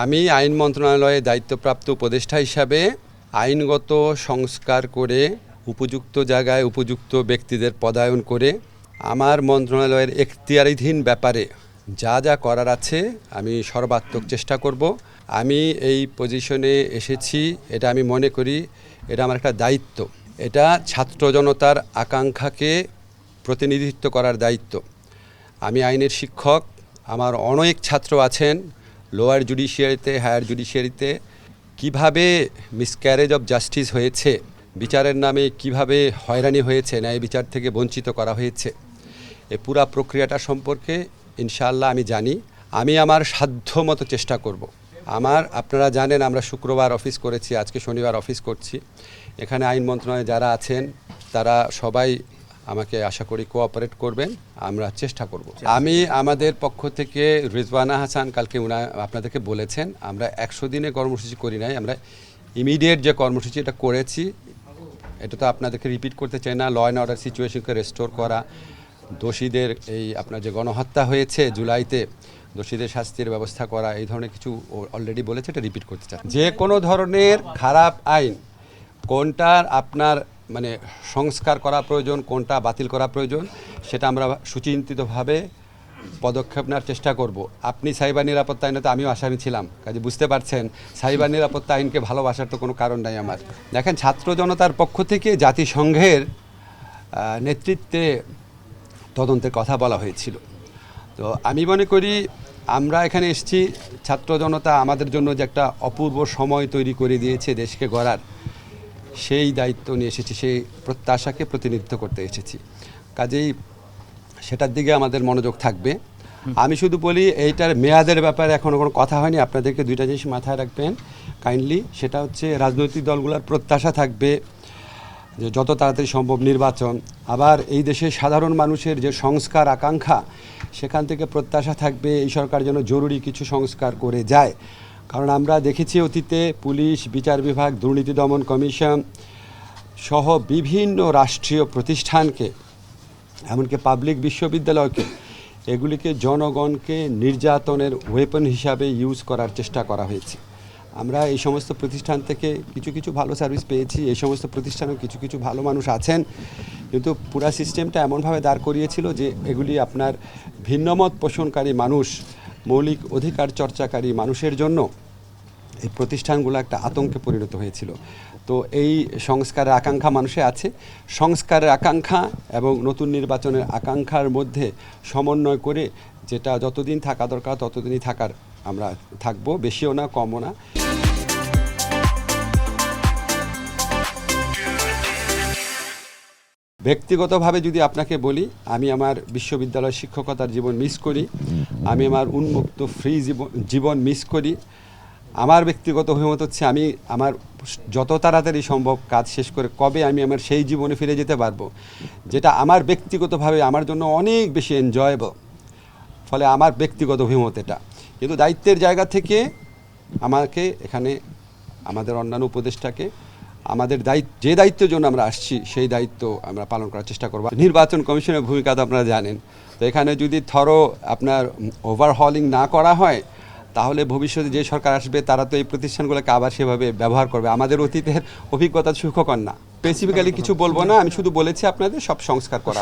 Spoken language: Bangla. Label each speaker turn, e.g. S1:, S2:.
S1: আমি আইন মন্ত্রণালয়ে দায়িত্বপ্রাপ্ত উপদেষ্টা হিসাবে আইনগত সংস্কার করে উপযুক্ত জায়গায় উপযুক্ত ব্যক্তিদের পদায়ন করে আমার মন্ত্রণালয়ের এখতিয়ারাধীন ব্যাপারে যা যা করার আছে আমি সর্বাত্মক চেষ্টা করব। আমি এই পজিশনে এসেছি, এটা আমি মনে করি এটা আমার একটা দায়িত্ব। এটা ছাত্র জনতার আকাঙ্ক্ষাকে প্রতিনিধিত্ব করার দায়িত্ব। আমি আইনের শিক্ষক, আমার অনেক ছাত্র আছেন লোয়ার জুডিশিয়ারিতে, হায়ার জুডিশিয়ারিতে। কিভাবে মিসক্যারেজ অফ জাস্টিস হয়েছে, বিচারের নামে কিভাবে হয়রানি হয়েছে, ন্যায় বিচার থেকে বঞ্চিত করা হয়েছে, এই পুরা প্রক্রিয়াটা সম্পর্কে ইনশাআল্লাহ আমি জানি। আমি আমার সাধ্য মতো চেষ্টা করব। আপনারা জানেন আমরা শুক্রবার অফিস করেছি, আজকে শনিবার অফিস করছি। এখানে আইন মন্ত্রণালয়ে যারা আছেন তারা সবাই আমাকে আশা করি কোঅপারেট করবেন, আমরা চেষ্টা করব। আমি আমাদের পক্ষ থেকে রিজওয়ানা হাসান কালকে আপনাদেরকে বলেছেন আমরা 100 দিনে কর্মসূচি করি নাই, আমরা ইমিডিয়েট যে কর্মসূচি এটা করেছি। এটা তো আপনাদেরকে রিপিট করতে চাই না। ল অ্যান্ড অর্ডার সিচুয়েশনকে রেস্টোর করা, দোষীদের এই আপনার যে গণহত্যা হয়েছে জুলাইতে, দোষীদের শাস্তির ব্যবস্থা করা, এই ধরনের কিছু অলরেডি বলেছে, এটা রিপিট করতে চাই। যে কোনো ধরনের খারাপ আইন কোনটার আপনার সংস্কার করা প্রয়োজন, কোনটা বাতিল করা প্রয়োজন, সেটা আমরা সুচিন্তিতভাবে পদক্ষেপ নেওয়ার চেষ্টা করব। আপনি সাইবার নিরাপত্তা আইনে তো আমিও আসামি ছিলাম, কাজে বুঝতে পারছেন সাইবার নিরাপত্তা আইনকে ভালোবাসার তো কোনো কারণ নাই আমার। দেখেন, ছাত্র জনতার পক্ষ থেকে জাতিসংঘের নেতৃত্বে তদন্তের কথা বলা হয়েছিল। তো আমি মনে করি আমরা এখানে এসেছি, ছাত্র জনতা আমাদের জন্য যে একটা অপূর্ব সময় তৈরি করে দিয়েছে দেশকে গড়ার, সেই দায়িত্ব নিয়ে এসেছি, সেই প্রত্যাশাকে প্রতিনিধিত্ব করতে এসেছি। কাজেই সেটার দিকে আমাদের মনোযোগ থাকবে। আমি শুধু বলি এইটার মেয়াদের ব্যাপারে এখনও কোনো কথা হয়নি, আপনাদেরকে দুইটা জিনিস মাথায় রাখবেন কাইন্ডলি। সেটা হচ্ছে রাজনৈতিক দলগুলোর প্রত্যাশা থাকবে যে যত তাড়াতাড়ি সম্ভব নির্বাচন, আবার এই দেশে সাধারণ মানুষের যে সংস্কার আকাঙ্ক্ষা, সেখান থেকে প্রত্যাশা থাকবে এই সরকার যেন জরুরি কিছু সংস্কার করে যায়। কারণ আমরা দেখেছি অতীতে পুলিশ, বিচার বিভাগ, দুর্নীতি দমন কমিশন সহ বিভিন্ন রাষ্ট্রীয় প্রতিষ্ঠানকে, এমনকি পাবলিক বিশ্ববিদ্যালয়কে, এগুলিকে জনগণকে নির্যাতনের ওয়েপন হিসাবে ইউজ করার চেষ্টা করা হয়েছে। আমরা এই সমস্ত প্রতিষ্ঠান থেকে কিছু কিছু ভালো সার্ভিস পেয়েছি, এই সমস্ত প্রতিষ্ঠানেও কিছু কিছু ভালো মানুষ আছেন, কিন্তু পুরা সিস্টেমটা এমনভাবে দাঁড় করিয়েছিল যে এগুলি আপনার ভিন্নমত পোষণকারী মানুষ, মৌলিক অধিকার চর্চাকারী মানুষের জন্য এই প্রতিষ্ঠানগুলো একটা আতঙ্কে পরিণত হয়েছিল। তো এই সংস্কারের আকাঙ্ক্ষা মানুষে আছে। সংস্কারের আকাঙ্ক্ষা এবং নতুন নির্বাচনের আকাঙ্ক্ষার মধ্যে সমন্বয় করে যেটা যতদিন থাকা দরকার ততদিনই থাকার আমরা থাকবো, বেশিও না কমও না। ব্যক্তিগতভাবে যদি আপনাকে বলি, আমি আমার বিশ্ববিদ্যালয় শিক্ষকতার জীবন মিস করি, আমি আমার উন্মুক্ত ফ্রি জীবন মিস করি। আমার ব্যক্তিগত অভিমত হচ্ছে আমি আমার যত তাড়াতাড়ি সম্ভব কাজ শেষ করে কবে আমি আমার সেই জীবনে ফিরে যেতে পারবো, যেটা আমার ব্যক্তিগতভাবে আমার জন্য অনেক বেশি এনজয়েবল। ফলে আমার ব্যক্তিগত অভিমত এটা। কিন্তু দায়িত্বের জায়গা থেকে আমাকে এখানে আমাদের অন্যান্য উপদেষ্টাকে আমাদের যে দায়িত্বের জন্য আমরা আসছি সেই দায়িত্ব আমরা পালন করার চেষ্টা করব। নির্বাচন কমিশনের ভূমিকা তো আপনারা জানেন। তো এখানে যদি আপনার ওভারহলিং না করা হয়, তাহলে ভবিষ্যতে যে সরকার আসবে তারা তো এই প্রতিষ্ঠানগুলোকে আবার সেভাবে ব্যবহার করবে। আমাদের অতীতের অভিজ্ঞতা সুখকর না। স্পেসিফিক্যালি কিছু বলবো না, আমি শুধু বলেছি আপনাদের সব সংস্কার করা।